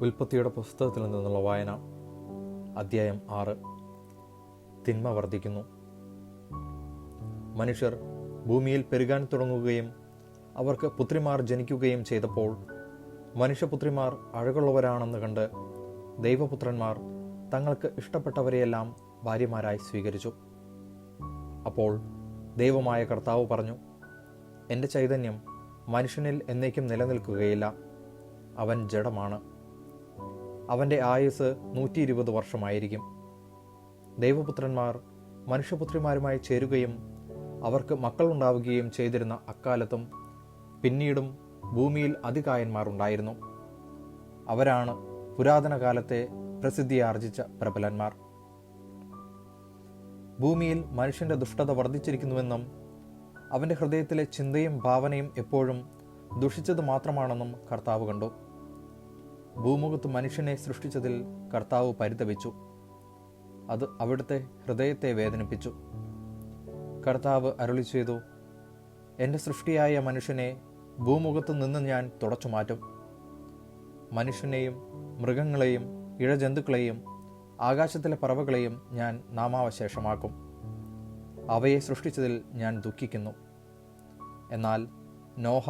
ഉൽപ്പത്തിയുടെ പുസ്തകത്തിൽ നിന്നുള്ള വായന, അധ്യായം 6. തിന്മ വർദ്ധിക്കുന്നു. മനുഷ്യർ ഭൂമിയിൽ പെരുകാൻ തുടങ്ങുകയും അവർക്ക് പുത്രിമാർ ജനിക്കുകയും ചെയ്തപ്പോൾ മനുഷ്യപുത്രിമാർ അഴകുള്ളവരാണെന്ന് കണ്ട് ദൈവപുത്രന്മാർ തങ്ങൾക്ക് ഇഷ്ടപ്പെട്ടവരെയെല്ലാം ഭാര്യമാരായി സ്വീകരിച്ചു. അപ്പോൾ ദൈവമായ കർത്താവ് പറഞ്ഞു, എൻ്റെ ചൈതന്യം മനുഷ്യനിൽ എന്നേക്കും നിലനിൽക്കുകയില്ല. അവൻ ജഡമാണ്. അവൻ്റെ ആയുസ് 120 വർഷമായിരിക്കും. ദൈവപുത്രന്മാർ മനുഷ്യപുത്രിമാരുമായി ചേരുകയും അവർക്ക് മക്കളുണ്ടാവുകയും ചെയ്തിരുന്ന അക്കാലത്തും പിന്നീടും ഭൂമിയിൽ അതികായന്മാർ ഉണ്ടായിരുന്നു. അവരാണ് പുരാതന കാലത്തെ പ്രസിദ്ധിയാർജിച്ച പ്രബലന്മാർ. ഭൂമിയിൽ മനുഷ്യൻ്റെ ദുഷ്ടത വർദ്ധിച്ചിരിക്കുന്നുവെന്നും അവൻ്റെ ഹൃദയത്തിലെ ചിന്തയും ഭാവനയും എപ്പോഴും ദുഷിച്ചത് മാത്രമാണെന്നും കർത്താവ് കണ്ടു. ഭൂമുഖത്ത് മനുഷ്യനെ സൃഷ്ടിച്ചതിൽ കർത്താവ് പരിതപിച്ചു. അത് അവിടുത്തെ ഹൃദയത്തെ വേദനിപ്പിച്ചു. കർത്താവ് അരുളി ചെയ്തു, എൻ്റെ സൃഷ്ടിയായ മനുഷ്യനെ ഭൂമുഖത്ത് നിന്ന് ഞാൻ തുടച്ചു മാറ്റും. മനുഷ്യനെയും മൃഗങ്ങളെയും ഇഴജന്തുക്കളെയും ആകാശത്തിലെ പറവകളെയും ഞാൻ നാമാവശേഷമാക്കും. അവയെ സൃഷ്ടിച്ചതിൽ ഞാൻ ദുഃഖിക്കുന്നു. എന്നാൽ നോഹ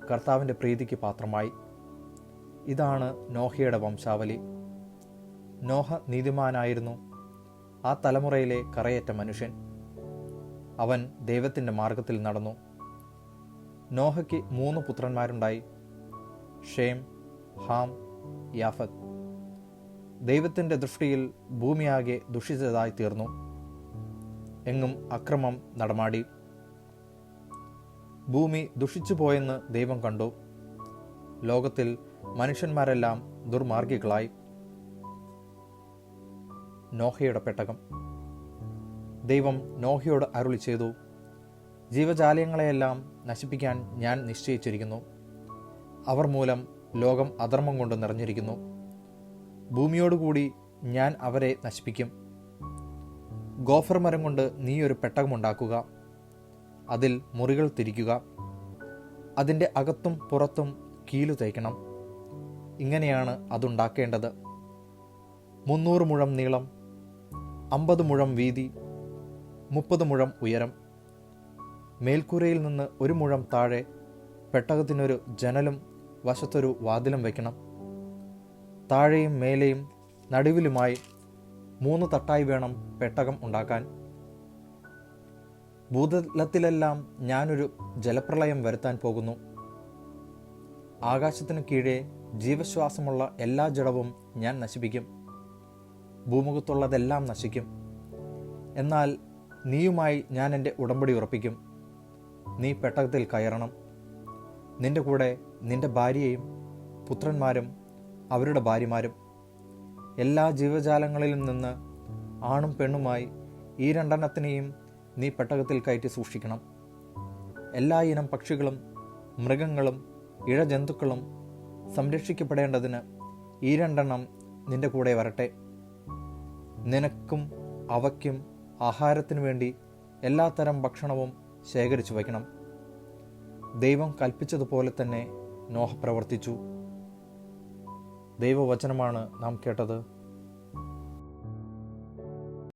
കർത്താവിൻ്റെ പ്രീതിക്ക് പാത്രമായി. ഇതാണ് നോഹയുടെ വംശാവലി. നോഹ നീതിമാനായിരുന്നു, ആ തലമുറയിലെ കറയേറ്റ മനുഷ്യൻ. അവൻ ദൈവത്തിൻ്റെ മാർഗത്തിൽ നടന്നു. നോഹയ്ക്ക് 3 പുത്രന്മാരുണ്ടായി: ഷേം, ഹാം, യാഫത്ത്. ദൈവത്തിൻ്റെ ദൃഷ്ടിയിൽ ഭൂമിയാകെ ദുഷിച്ചതായി തീർന്നു. എങ്ങും അക്രമം നടമാടി. ഭൂമി ദുഷിച്ചുപോയെന്ന് ദൈവം കണ്ടു. ലോകത്തിൽ മനുഷ്യന്മാരെല്ലാം ദുർമാർഗികളായി. നോഹയുടെ പെട്ടകം. ദൈവം നോഹയോട് അരുളി ചെയ്തു, ജീവജാലങ്ങളെയെല്ലാം നശിപ്പിക്കാൻ ഞാൻ നിശ്ചയിച്ചിരിക്കുന്നു. അവർ മൂലം ലോകം അധർമ്മം കൊണ്ട് നിറഞ്ഞിരിക്കുന്നു. ഭൂമിയോടുകൂടി ഞാൻ അവരെ നശിപ്പിക്കും. ഗോഫർ മരം കൊണ്ട് നീ ഒരു പെട്ടകമുണ്ടാക്കുക. അതിൽ മുറികൾ തിരിക്കുക. അതിൻ്റെ അകത്തും പുറത്തും കീലു തേക്കണം. ഇങ്ങനെയാണ് അതുണ്ടാക്കേണ്ടത്: 300 മുഴം നീളം, 50 മുഴം വീതി, 30 മുഴം ഉയരം. മേൽക്കൂരയിൽ നിന്ന് 1 മുഴം താഴെ പെട്ടകത്തിനൊരു ജനലും വശത്തൊരു വാതിലും വയ്ക്കണം. താഴെയും മേലെയും നടുവിലുമായി 3 തട്ടായി വേണം പെട്ടകം ഉണ്ടാക്കാൻ. ഭൂതലത്തിലെല്ലാം ഞാനൊരു ജലപ്രളയം വരുത്താൻ പോകുന്നു. ആകാശത്തിനു കീഴെ ജീവശ്വാസമുള്ള എല്ലാ ജഡവും ഞാൻ നശിപ്പിക്കും. ഭൂമുഖത്തുള്ളതെല്ലാം നശിക്കും. എന്നാൽ നീയുമായി ഞാൻ എൻ്റെ ഉടമ്പടി ഉറപ്പിക്കും. നീ പെട്ടകത്തിൽ കയറണം. നിന്റെ കൂടെ നിന്റെ ഭാര്യയും പുത്രന്മാരും അവരുടെ ഭാര്യമാരും. എല്ലാ ജീവജാലങ്ങളിലും നിന്ന് ആണും പെണ്ണുമായി ഈ 2 നീ പെട്ടകത്തിൽ കയറ്റി സൂക്ഷിക്കണം. എല്ലാ ഇനം പക്ഷികളും മൃഗങ്ങളും ഇഴജന്തുക്കളും സംരക്ഷിക്കപ്പെടേണ്ടതിന് ഈ 2 നിന്റെ കൂടെ വരട്ടെ. നിനക്കും അവയ്ക്കും ആഹാരത്തിനു വേണ്ടി എല്ലാത്തരം ഭക്ഷണവും ശേഖരിച്ചു വയ്ക്കണം. ദൈവം കൽപ്പിച്ചതുപോലെ തന്നെ നോഹ പ്രവർത്തിച്ചു. ദൈവവചനമാണ് നാം കേട്ടത്.